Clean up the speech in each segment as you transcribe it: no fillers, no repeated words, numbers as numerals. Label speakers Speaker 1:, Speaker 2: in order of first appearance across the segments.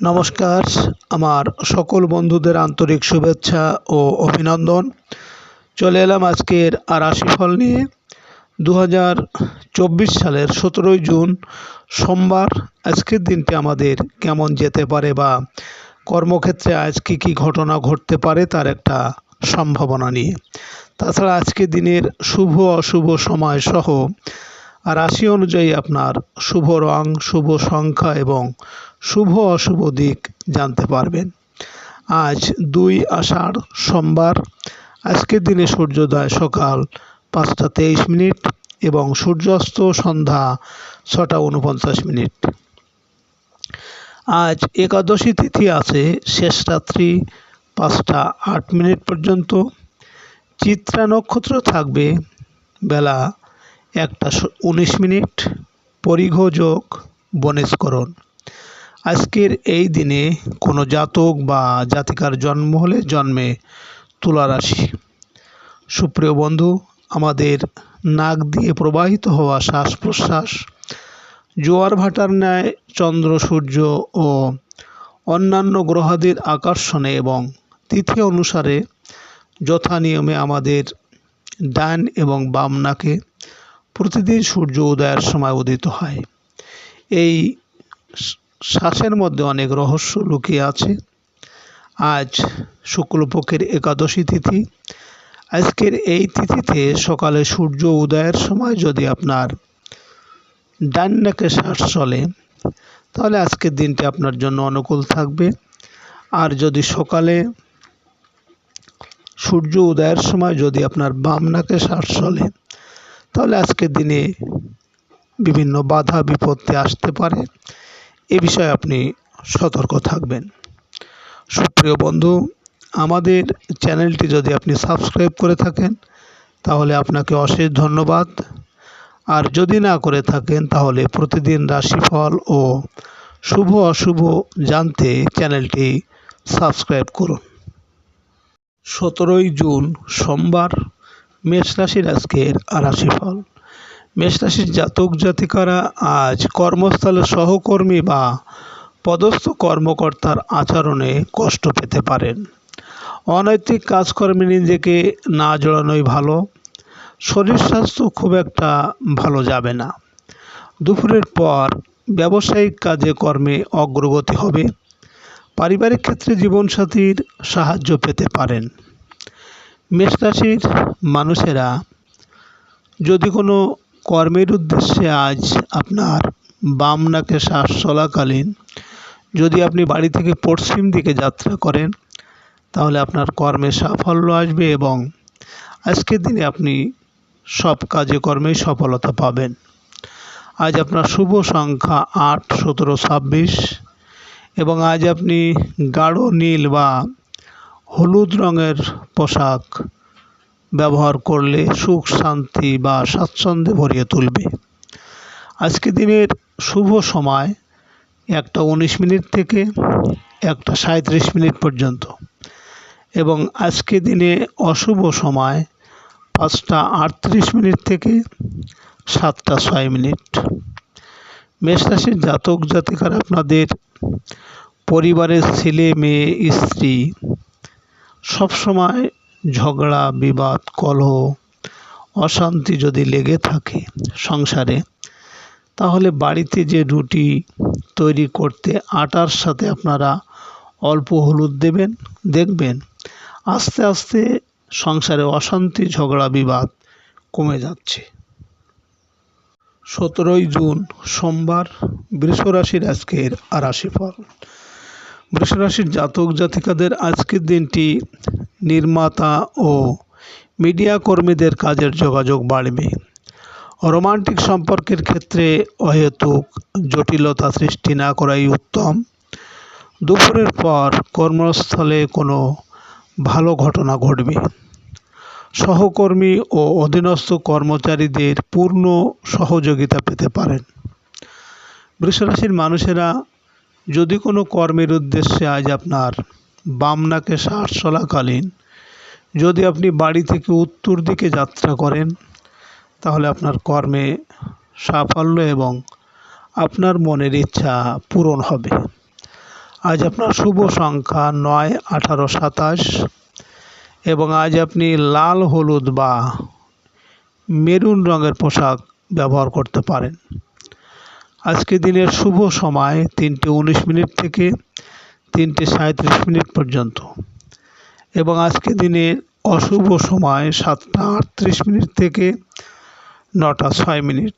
Speaker 1: নমস্কার, আমার সকল বন্ধুদের আন্তরিক শুভেচ্ছা ও অভিনন্দন। চলে এলাম আজকের রাশিফল নিয়ে। 2024 সালের 17 জুন সোমবার। আজকের দিনটি আমাদের কেমন যেতে পারে বা কর্মক্ষেত্রে আজ কী ঘটনা ঘটতে পারে তার একটা সম্ভাবনা নিয়ে। তাছাড়া আজকের দিনের শুভ অশুভ সময় সহ রাশি অনুযায়ী আপনার শুভ রং, শুভ সংখ্যা এবং শুভ অশুভ দিক জানতে পারবেন। আজ 2 আষাঢ় সোমবার। আজকের দিনে সূর্যোদয় সকাল 5টা 23 মিনিট এবং সূর্যাস্ত সন্ধ্যা 6টা 49 মিনিট। আজ একাদশী তিথি আছে শেষ রাত্রি 5টা 8 মিনিট পর্যন্ত। চিত্রা নক্ষত্র থাকবে বেলা 1টা 19 মিনিট। পরিঘ যোগ বনেশকরণ। আজকের এই দিনে কোনো জাতক বা জাতিকার জন্ম হলে জন্মে তুলা রাশি। সুপ্রিয় বন্ধু, আমাদের নাক দিয়ে প্রবাহিত হওয়া শ্বাস প্রশ্বাস জোয়ার ভাটার ন্যায় চন্দ্র, সূর্য ও অন্যান্য গ্রহাদির আকর্ষণে এবং তিথি অনুসারে যথা নিয়মে আমাদের ডান এবং বাম নাকে প্রতিদিন সূর্য উদয়ের সময় উদিত হয়। এই শ্বাসের মধ্যে অনেক রহস্য লুকিয়ে আছে। আজ শুক্লপক্ষের একাদশী তিথি। আজকের এই তিথিতে সকালে সূর্য উদয়ের সময় যদি আপনার ডান নাকে শ্বাস চলে তাহলে আজকের দিনটি আপনার জন্য অনুকূল থাকবে। আর যদি সকালে সূর্য উদয়ের সময় যদি আপনার বাম নাকে শ্বাস চলে তাহলে আজকের দিনে বিভিন্ন বাধা বিপত্তি আসতে পারে। এ বিষয়ে আপনি সতর্ক থাকবেন। সুপ্রিয় বন্ধু, আমাদের চ্যানেলটি যদি আপনি সাবস্ক্রাইব করে থাকেন তাহলে আপনাকে অশেষ ধন্যবাদ। আর যদি না করে থাকেন তাহলে প্রতিদিন রাশিফল ও শুভ অশুভ জানতে চ্যানেলটি সাবস্ক্রাইব করুন। 17 জুন সোমবার। মেষ রাশির আজকের রাশিফল। মেষ রাশির জাতক জাতিকারা আজ কর্মস্থলে সহকর্মী বা পদস্থ কর্মকর্তার আচরণে কষ্ট পেতে পারেন। অনৈতিক কাজকর্মে নিজেকে না জড়ানোই ভালো। শরীর স্বাস্থ্য খুব একটা ভালো যাবে না। দুপুরের পর ব্যবসায়িক কাজে কর্মে অগ্রগতি হবে। পারিবারিক ক্ষেত্রে জীবনসাথীর সাহায্য পেতে পারেন। মেষ রাশির মানুষেরা যদি কোনো কর্মের উদ্দেশ্যে আজ আপনার বাম নাকে শ্বাস চলাকালীন যদি আপনি বাড়ি থেকে পশ্চিম দিকে যাত্রা করেন তাহলে আপনার কর্মে সাফল্য আসবে এবং আজকের দিনে আপনি সব কাজে কর্মেই সফলতা পাবেন। আজ আপনার শুভ সংখ্যা 8, 17, 26 এবং আজ আপনি গাঢ় নীল বা হলুদ রঙের পোশাক ব্যবহার করলে সুখ শান্তি বা স্বাচ্ছন্দ্যে ভরিয়ে তুলবে। আজকে দিনের শুভ সময় 1টা 19 মিনিট থেকে 1টা 37 মিনিট পর্যন্ত এবং আজকে দিনে অশুভ সময় 5টা 38 মিনিট থেকে 7টা 6 মিনিট। মেষ রাশির জাতক জাতিকারা আপনাদের পরিবারের ছেলে মেয়ে স্ত্রী সবসময় ঝগড়া বিবাদ কলহ অশান্তি যদি লেগে থাকে সংসারে তাহলে বাড়িতে যে রুটি তৈরি করতে আটার সাথে আপনারা অল্প হলুদ দেবেন, দেখবেন আস্তে আস্তে সংসারে অশান্তি ঝগড়া বিবাদ কমে যাচ্ছে। 17 জুন সোমবার। বৃষ রাশির আজকের রাশিফল। বৃষ রাশির জাতক জাতিকাদের আজকের দিনটি নির্মাতা ও মিডিয়া কর্মীদের কাজের যোগাযোগ বাড়বে। রোমান্টিক সম্পর্কের ক্ষেত্রে অহেতুক জটিলতা সৃষ্টি না করাই উত্তম। দুপুরের পর কর্মস্থলে কোনো ভালো ঘটনা ঘটবে। সহকর্মী ও অধীনস্থ কর্মচারীদের পূর্ণ সহযোগিতা পেতে পারেন। বৃষ রাশির মানুষেরা যদি কোনো কর্মের উদ্দেশ্যে আজ আপনার বাম নাকে শ্বাস চলাকালীন যদি আপনি বাড়ি থেকে উত্তর দিকে যাত্রা করেন তাহলে আপনার কর্মে সাফল্য এবং আপনার মনের ইচ্ছা পূরণ হবে। আজ আপনার শুভ সংখ্যা 9, 18, 27 এবং আজ আপনি লাল, হলুদ বা মেরুন রঙের পোশাক ব্যবহার করতে পারেন। আজকে দিনের শুভ সময় 3:19 থেকে 3:37 পর্যন্ত এবং আজকে দিনের অশুভ সময় 7:38 থেকে 9:06।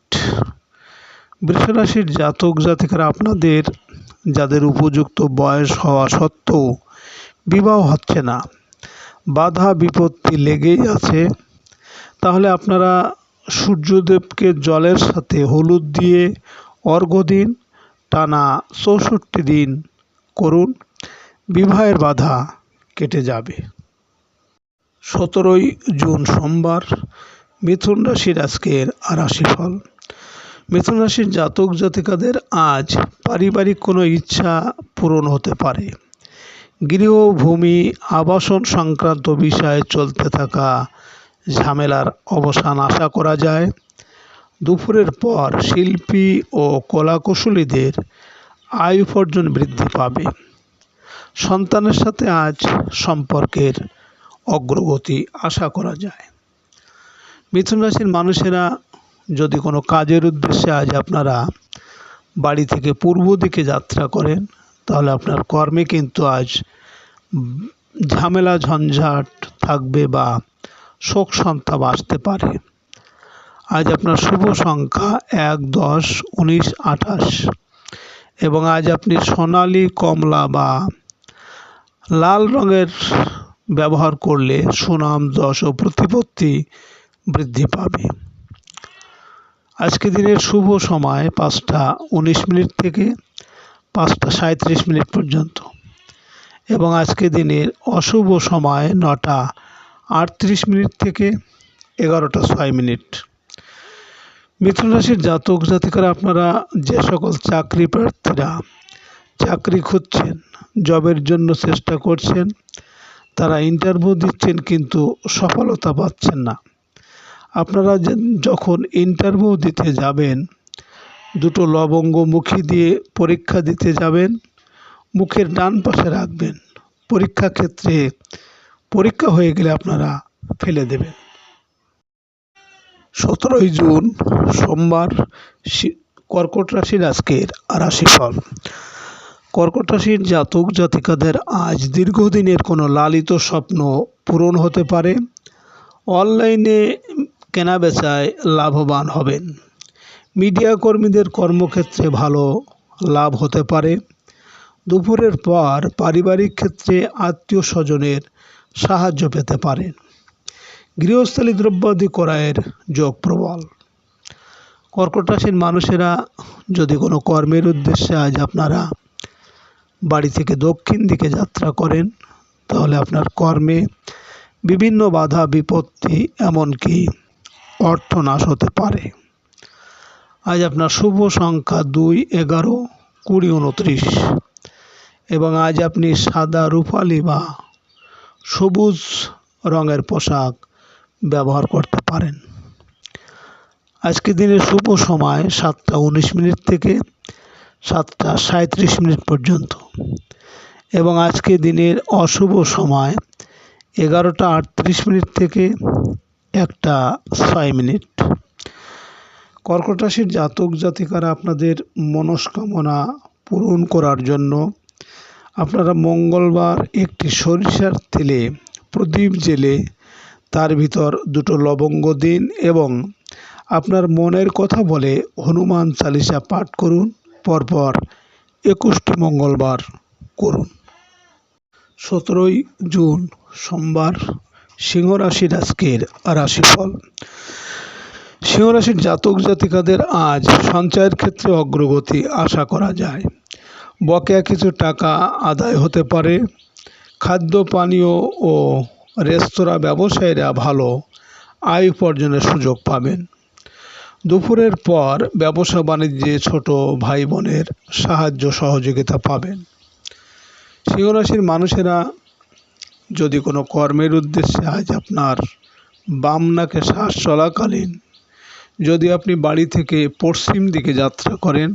Speaker 1: বৃষ রাশির জাতক জাতিকারা আপনাদের যাদের উপযুক্ত বয়স হওয়া সত্ত্বেও বিবাহ হচ্ছে না, বাধা বিপত্তি লেগেই আছে, তাহলে আপনারা সূর্যদেবকে জলের সাথে হলুদ দিয়ে অর্ঘ্য দিন, টানা 64 দিন করুন, বিবাহের বাধা কেটে যাবে। 17 জুন সোমবার, মিথুন রাশির আজকের রাশিফল। মিথুন রাশির জাতক জাতিকাদের আজ পারিবারিক কোনো ইচ্ছা পূরণ হতে পারে। গৃহ, ভূমি, আবাসন সংক্রান্ত বিষয়ে চলতে থাকা ঝামেলার অবসান আশা করা যায়। দুপুরের পর শিল্পী ও কলাকুশলীদের আয় উপার্জন বৃদ্ধি পাবে। সন্তানের সাথে আজ সম্পর্কের অগ্রগতি আশা করা যায়। মিথুন রাশির মানুষেরা যদি কোনো কাজের উদ্দেশ্যে আজ আপনারা বাড়ি থেকে পূর্ব দিকে যাত্রা করেন, তাহলে আপনার কর্মে কিন্তু আজ ঝামেলা ঝঞ্ঝাট থাকবে বা শোক সন্তাপ আসতে পারে। আজ আপনার শুভ সংখ্যা 1, 10, 19, 28 এবং আজ আপনি সোনালি, কমলা বা লাল রঙের ব্যবহার করলে সুনাম, যশ ও প্রতিপত্তি বৃদ্ধি পাবে। আজকে দিনের শুভ সময় 5:19 থেকে 5:37 পর্যন্ত এবং আজকে দিনের অশুভ সময় 9:38 থেকে 11:06। মিথুন রাশির জাতক জাতিকারা আপনারা যে সকল চাকরি প্রার্থীরা চাকরি খুঁজছেন, জবের জন্য চেষ্টা করছেন, তারা ইন্টারভিউ দিচ্ছেন কিন্তু সফলতা পাচ্ছেন না। আপনারা যখন ইন্টারভিউ দিতে যাবেন, দুটো লবঙ্গ মুখে দিয়ে পরীক্ষা দিতে যাবেন, মুখের ডান পাশে রাখবেন। পরীক্ষা ক্ষেত্রে পরীক্ষা হয়ে গেলে আপনারা ফেলে দেবেন। 17 জুন সোমবার, কর্কট রাশির আজকের রাশিফল। কর্কট রাশির জাতক জাতিকাদের আজ দীর্ঘদিনের কোনো লালিত স্বপ্ন পূরণ হতে পারে। অনলাইনে কেনা বেচায় লাভবান হবেন। মিডিয়া কর্মীদের কর্মক্ষেত্রে ভালো লাভ হতে পারে। দুপুরের পর পারিবারিক ক্ষেত্রে আত্মীয় স্বজনের সাহায্য পেতে পারেন। গৃহস্থালী দ্রব্যাদি ক্রয়ের যোগ প্রবল। কর্কট রাশির মানুষেরা যদি কোনো কর্মের উদ্দেশ্যে আজ আপনারা বাড়ি থেকে দক্ষিণ দিকে যাত্রা করেন, তাহলে আপনার কর্মে বিভিন্ন বাধা বিপত্তি এমনকি অর্থনাশ হতে পারে। আজ আপনার শুভ সংখ্যা 2, 11, 20, 29 এবং আজ আপনি সাদা, রূপালি বা সবুজ রঙের পোশাক ব্যবহার করতে পারেন। আজকে দিনের শুভ সময় 7:19 থেকে 7:37 পর্যন্ত এবং আজকে দিনের অশুভ সময় 11:38 থেকে 1:06। কর্কট রাশির জাতক জাতিকারা আপনাদের মনস্কামনা পূরণ করার জন্য আপনারা মঙ্গলবার একটি সরিষার তেলে প্রদীপ জেলে তার ভিতর দুটো লবঙ্গ দিন এবং আপনার মনের কথা বলে হনুমান চালিসা পাঠ করুন। পরপর 21টি মঙ্গলবার করুন। 17 জুন সোমবার, সিংহ রাশির আজকের রাশিফল। সিংহ রাশির জাতক জাতিকাদের আজ সঞ্চয়ের ক্ষেত্রে অগ্রগতি আশা করা যায়। বকেয়া কিছু টাকা আদায় হতে পারে। খাদ্য পানীয় ও রেস্তোরাঁ ব্যবসায়ীরা ভালো আয় উপার্জনের সুযোগ পাবেন। দুপুরের পর ব্যবসা বাণিজ্যে ছোট ভাই বোনের সাহায্য সহযোগিতা পাবেন। সিংহ রাশির মানুষেরা যদি কোনো কর্মের উদ্দেশ্যে আজ আপনার বাম নাকে শ্বাস চলাকালীন যদি আপনি বাড়ি থেকে পশ্চিম দিকে যাত্রা করেন,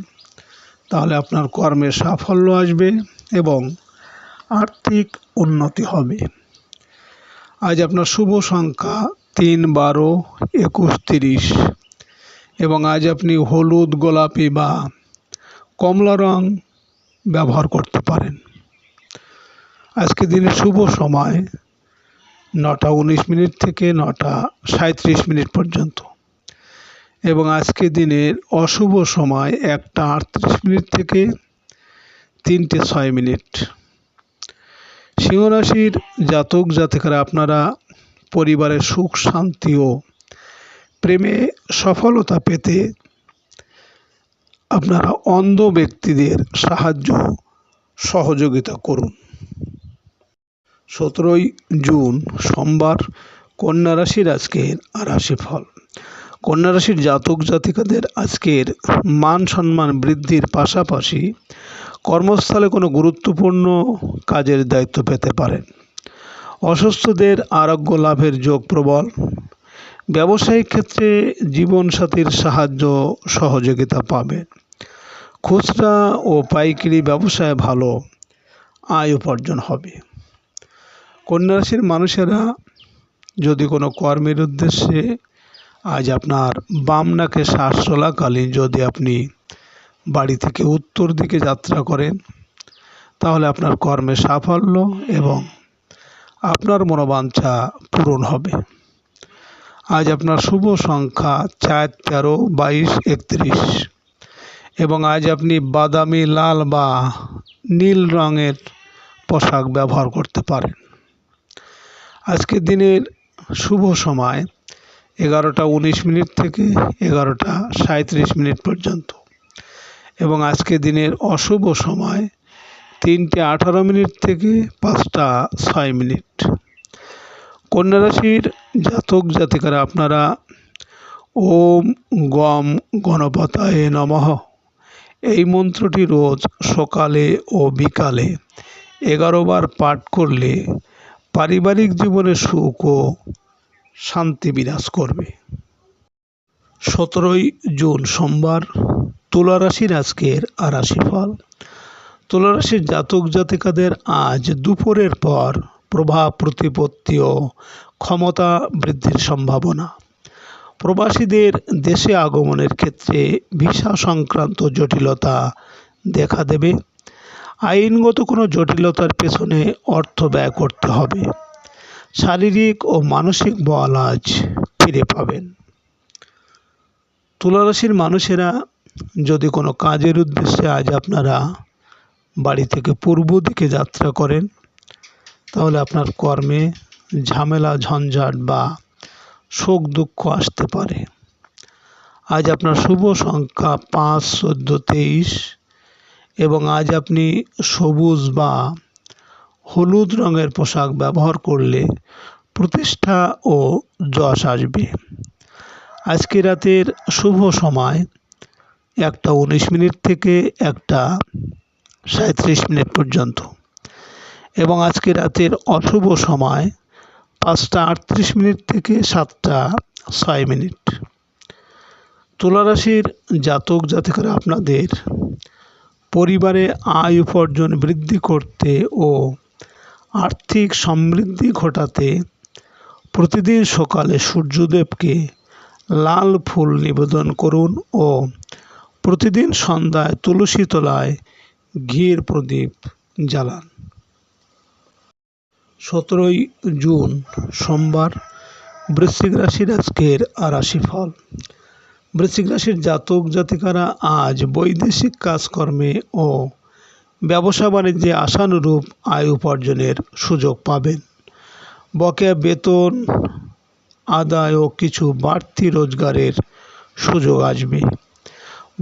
Speaker 1: তাহলে আপনার কর্মে সাফল্য আসবে এবং আর্থিক উন্নতি হবে। আজ আপনার শুভ সংখ্যা 3, 12, 21, 30 এবং আজ আপনি হলুদ, গোলাপি বা কমলা রং ব্যবহার করতে পারেন। আজকে দিনের শুভ সময় 9:19 থেকে 9:37 পর্যন্ত এবং আজকে দিনের অশুভ সময় 1:38 থেকে 3:06। সিংহ রাশির জাতক জাতিকারা আপনারা পরিবারের সুখ শান্তি ও প্রেমে সফলতা পেতে আপনারা অন্ধ ব্যক্তিদের সাহায্য সহযোগিতা করুন। 17 জুন সোমবার কন্যা রাশির আজকের রাশিফল। কন্যা রাশির জাতক জাতিকাদের আজকের মান সম্মান বৃদ্ধির পাশাপাশি কর্মস্থলে কোনো গুরুত্বপূর্ণ কাজের দায়িত্ব পেতে পারেন। অসুস্থদের আরোগ্য লাভের যোগ প্রবল। ব্যবসায়িক ক্ষেত্রে জীবনসাথীর সাহায্য সহযোগিতা পাবেন। খুচরা ও পাইকারি ব্যবসায় ভালো আয় উপার্জন হবে। কন্যা রাশির মানুষেরা যদি কোনো কর্মের উদ্দেশ্যে আজ আপনার বাম নাকে শ্বাস চলাকালীন যদি আপনি বাড়ি থেকে উত্তর দিকে যাত্রা করেন, তাহলে আপনার কর্মে সাফল্য এবং আপনার মনোবাঞ্ছা পূরণ হবে। আজ আপনার শুভ সংখ্যা 4, 13, 22, 31 এবং আজ আপনি বাদামি, লাল বা নীল রঙের পোশাক ব্যবহার করতে পারেন। আজকের দিনের শুভ সময় 11:19 থেকে 11:37 পর্যন্ত এবং আজকে দিনের অশুভ সময় 3:18 থেকে 5:06। কন্যা রাশির জাতক জাতিকারা আপনারা ওম গম গণপতায়ে নমঃ এই মন্ত্রটি রোজ সকালে ও বিকালে 11 বার পাঠ করলে পারিবারিক জীবনে সুখ ও শান্তি বিরাজ করবে। 17 জুন সোমবার তুলা রাশির আজকের রাশিফল। তুলা রাশির জাতক জাতিকাদের আজ দুপুরের পর প্রভাব প্রতিপত্তি ও ক্ষমতা বৃদ্ধির সম্ভাবনা। প্রবাসীদের দেশে আগমনের ক্ষেত্রে ভিসা সংক্রান্ত জটিলতা দেখা দেবে। আইনগত কোনো জটিলতার পেছনে অর্থ ব্যয় করতে হবে। শারীরিক ও মানসিক বল আজ ফিরে পাবেন। তুলা রাশির মানুষেরা যদি কোনো কাজের উদ্দেশ্যে আজ আপনারা বাড়ি থেকে পূর্ব দিকে যাত্রা করেন, তাহলে আপনার কর্মে ঝামেলা ঝঞ্ঝাট বা শোক দুঃখ আসতে পারে। আজ আপনার শুভ সংখ্যা 5, 14, 23 এবং আজ আপনি সবুজ বা হলুদ রঙের পোশাক ব্যবহার করলে প্রতিষ্ঠা ও যশ আসবে। আজকে রাতের শুভ সময় 1:19 থেকে 1:37 পর্যন্ত এবং আজকে রাতের অশুভ সময় 5:38 থেকে 7:06। তুলা রাশির জাতক জাতিকারা আপনাদের পরিবারে আয় উপার্জন বৃদ্ধি করতে ও আর্থিক সমৃদ্ধি ঘটাতে প্রতিদিন সকালে সূর্যদেবকে লাল ফুল নিবেদন করুন ও প্রতিদিন সন্ধ্যায় তুলসী তলায় ঘিয়ের প্রদীপ জ্বালান। 17 জুন সোমবার বৃশ্চিক রাশির আজকের রাশিফল। বৃশ্চিক রাশির জাতক জাতিকারা আজ বৈদেশিক কাজকর্মে ও ব্যবসা বাণিজ্যে আশানুরূপ আয় উপার্জনের সুযোগ পাবেন। বকেয়া বেতন আদায় ও কিছু বাড়তি রোজগারের সুযোগ আসবে।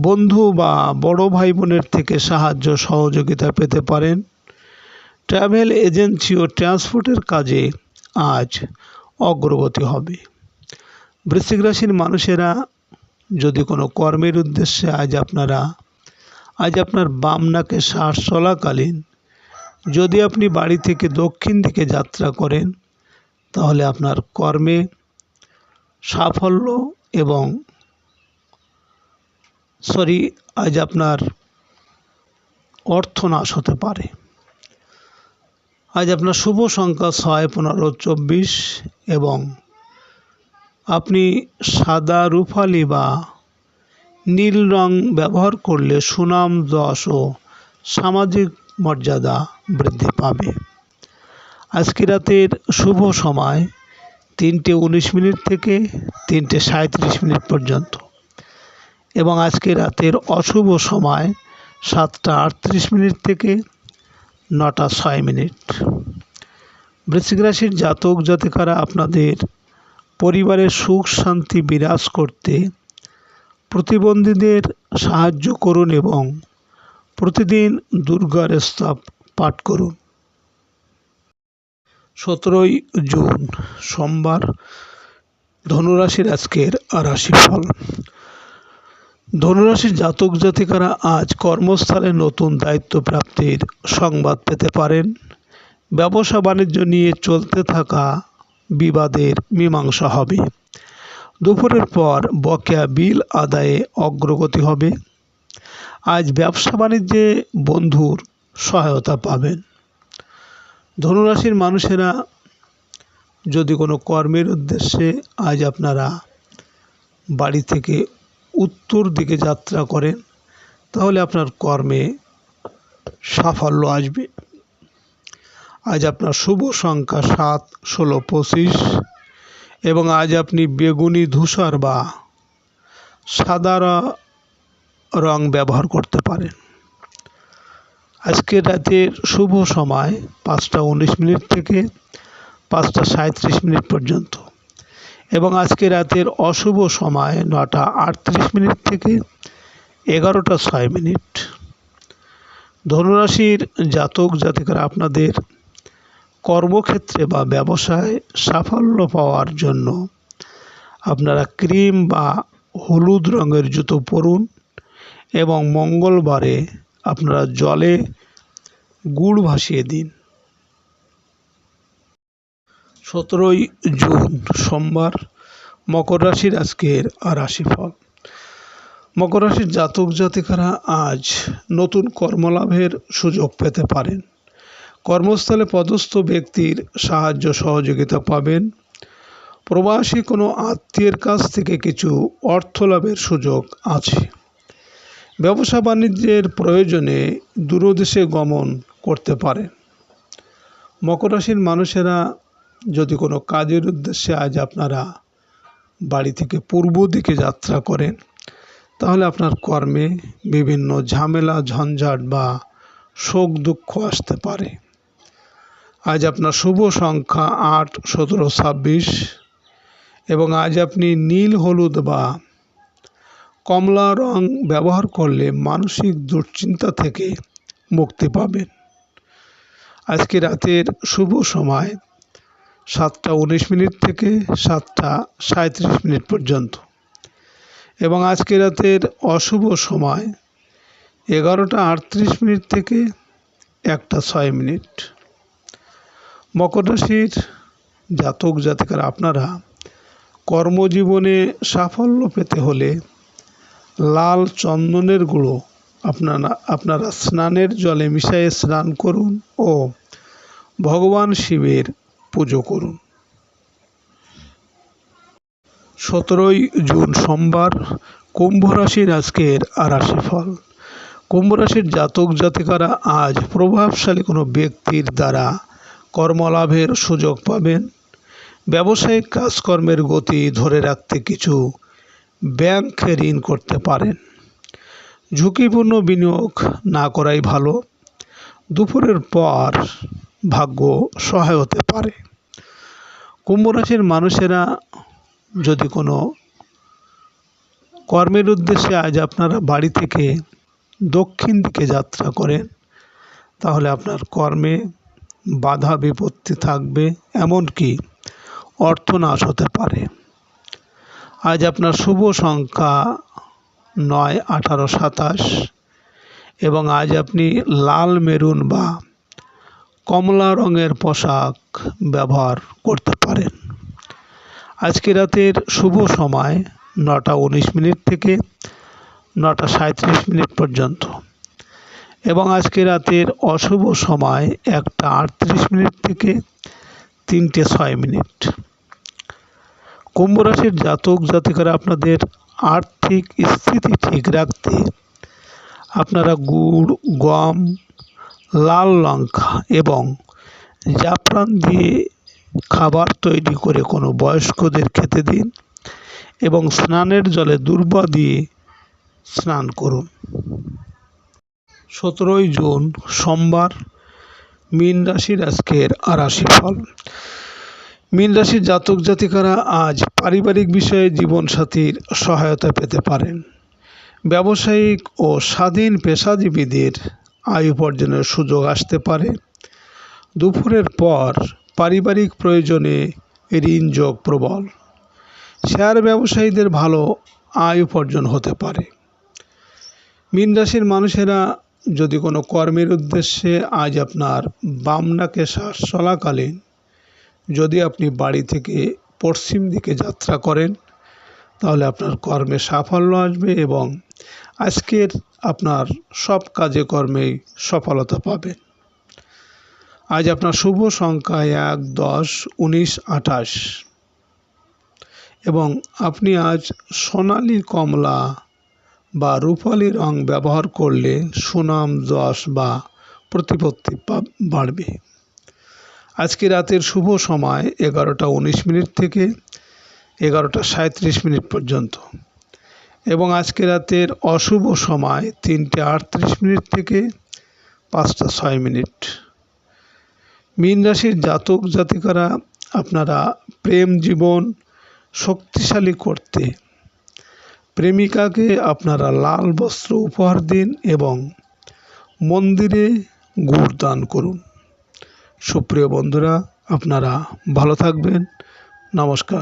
Speaker 1: বন্ধু বা বড় ভাই বোনের থেকে সাহায্য সহযোগিতা পেতে পারেন। ট্রাভেল এজেন্সি ও ট্রান্সপোর্টের কাজে আজ অগ্রগতি হবে। বৃশ্চিক রাশির মানুষেরা যদি কোনো কর্মের উদ্দেশ্যে আজ আপনার বাম নাকে শ্বাস চলাকালীন যদি আপনি বাড়ি থেকে দক্ষিণ দিকে যাত্রা করেন, তাহলে আপনার কর্মে সাফল্য এবং আজ আপনার অর্থনাশ হতে পারে। আজ আপনার শুভ সংখ্যা 6, 15, 24 এবং আপনি সাদা, রূপালি বা নীল রং ব্যবহার করলে সুনাম, যশ ও সামাজিক মর্যাদা বৃদ্ধি পাবে। আজকে রাতের শুভ সময় 3:19 থেকে 3:37 পর্যন্ত এবং আজকে রাতের অশুভ সময় 7:38 থেকে 9:06। বৃশ্চিক রাশির জাতক জাতিকারা আপনাদের পরিবারের সুখ শান্তি বিরাজ করতে প্রতিবন্ধীদের সাহায্য করুন এবং প্রতিদিন দুর্গার স্তব পাঠ করুন। 17 জুন সোমবার, ধনুরাশির আজকের রাশিফল। ধনুরাশির জাতক জাতিকারা আজ কর্মস্থলে নতুন দায়িত্ব প্রাপ্তির সংবাদ পেতে পারেন। ব্যবসা বাণিজ্য নিয়ে চলতে থাকা বিবাদের মীমাংসা হবে। দুপুরের পর বকেয়া বিল আদায়ে অগ্রগতি হবে। আজ ব্যবসা বাণিজ্যে বন্ধুর সহায়তা পাবেন। ধনুরাশির মানুষেরা যদি কোনো কর্মের উদ্দেশ্যে আজ আপনারা বাড়ি থেকে উত্তর দিকে যাত্রা করেন, তাহলে আপনার কর্মে সাফল্য আসবে। আজ আপনার শুভ সংখ্যা 7, 16, 25 এবং আজ আপনি বেগুনি, ধূসর বা সাদা রং ব্যবহার করতে পারেন। আজকের রাতের শুভ সময় 5:19 থেকে 5:37 পর্যন্ত এবং আজকে রাতের অশুভ সময় 9:38 থেকে 11:06। ধনুরাশির জাতক জাতিকারা আপনাদের কর্মক্ষেত্রে বা ব্যবসায় সাফল্য পাওয়ার জন্য আপনারা ক্রিম বা হলুদ রঙের জুতো পরুন এবং মঙ্গলবারে আপনারা জলে গুড় ভাসিয়ে দিন। 17 জুন সোমবার, মকর রাশির আজকের রাশিফল। মকর রাশির জাতক জাতিকারা আজ নতুন কর্মলাভের সুযোগ পেতে পারেন। কর্মস্থলে পদস্থ ব্যক্তির সাহায্য সহযোগিতা পাবেন। প্রবাসী কোনো আত্মীয়ের কাছ থেকে কিছু অর্থ লাভের সুযোগ আছে। ব্যবসা বাণিজ্যের প্রয়োজনে দূরদেশে গমন করতে পারেন। মকর রাশির মানুষেরা যদি কোনো কাজের উদ্দেশ্যে আজ আপনারা বাড়ি থেকে পূর্ব দিকে যাত্রা করেন, তাহলে আপনার কর্মে বিভিন্ন ঝামেলা, ঝঞ্ঝাট বা শোক দুঃখ আসতে পারে। আজ আপনার শুভ সংখ্যা 8, 17, 26 এবং আজ আপনি নীল, হলুদ বা কমলা রং ব্যবহার করলে মানসিক দুশ্চিন্তা থেকে মুক্তি পাবেন। আজকে রাতের শুভ সময় 7:19 থেকে 7:37 পর্যন্ত এবং আজকে রাতের অশুভ সময় 11:38 থেকে 1:06। মকর রাশির জাতক জাতিকারা আপনারা কর্মজীবনে সাফল্য পেতে হলে লাল চন্দনের গুঁড়ো আপনারা স্নানের জলে মিশিয়ে স্নান করুন ও ভগবান শিবের পুজো করুন। 17 জুন সোমবার, কুম্ভ রাশির আজকের রাশিফল। কুম্ভ রাশির জাতক জাতিকারা আজ প্রভাবশালী কোনো ব্যক্তির দ্বারা কর্মলাভের সুযোগ পাবেন। ব্যবসায়িক কাজকর্মের গতি ধরে রাখতে কিছু ব্যাংকে ঋণ করতে পারেন। ঝুঁকিপূর্ণ বিনিয়োগ না করাই ভালো। দুপুরের পর ভাগ্য সহায় হতে পারে। কুম্ভ রাশির মানুষেরা যদি কোনো কর্মের উদ্দেশ্যে আজ আপনারা বাড়ি থেকে দক্ষিণ দিকে যাত্রা করেন, তাহলে আপনার কর্মে বাধা বিপত্তি থাকবে, এমনকি অর্থনাশ হতে পারে। আজ আপনার শুভ সংখ্যা 9, 18, 27 এবং আজ আপনি লাল, মেরুন বা কমলা রঙের পোশাক ব্যবহার করতে পারেন। আজকে রাতের শুভ সময় 9:19 থেকে 9:37 পর্যন্ত এবং আজকে রাতের অশুভ সময় 1:38 থেকে 3:06। কুম্ভ রাশির জাতক জাতিকারা আপনাদের আর্থিক স্থিতি ঠিক রাখতে আপনারা গুড়, গম, লাল লঙ্কা এবং জাফরান দিয়ে খাবার তৈরি করে কোনো বয়স্কদের খেতে দিন এবং স্নানের জলে দূর্বা দিয়ে স্নান করুন। 17 জুন সোমবার, মীন রাশির আজকের রাশিফল। মীন রাশির জাতক জাতিকারা আজ পারিবারিক বিষয়ে জীবনসাথীর সহায়তা পেতে পারেন। ব্যবসায়িক ও স্বাধীন পেশাজীবীদের আয় উপার্জনের সুযোগ আসতে পারে। দুপুরের পর পারিবারিক প্রয়োজনে ঋণ যোগ প্রবল। শেয়ার ব্যবসায়ীদের ভালো আয় উপার্জন হতে পারে। মীন রাশির মানুষেরা যদি কোনো কর্মের উদ্দেশ্যে আজ আপনার বাম নাকে শ্বাস চলাকালীন যদি আপনি বাড়ি থেকে পশ্চিম দিকে যাত্রা করেন তাহলে আপনার কর্মে সাফল্য আসবে এবং আজকের আপনার সব কাজে কর্মেই সফলতা পাবেন। আজ আপনার শুভ সংখ্যা 1, 10, 19, 28 এবং আপনি আজ সোনালী, কমলা বা রূপালী রং ব্যবহার করলে সুনাম, যশ বা প্রতিপত্তি বাড়বে। আজকে রাতের শুভ সময় 11:19 থেকে 11:37 পর্যন্ত এবং আজকে রাতের অশুভ সময় 3:38 থেকে 5:06। মীন রাশির জাতক জাতিকারা আপনারা প্রেম জীবন শক্তিশালী করতে প্রেমিকাকে আপনারা লাল বস্ত্র উপহার দিন এবং মন্দিরে গুড় দান করুন। সুপ্রিয় বন্ধুরা, আপনারা ভালো থাকবেন। নমস্কার।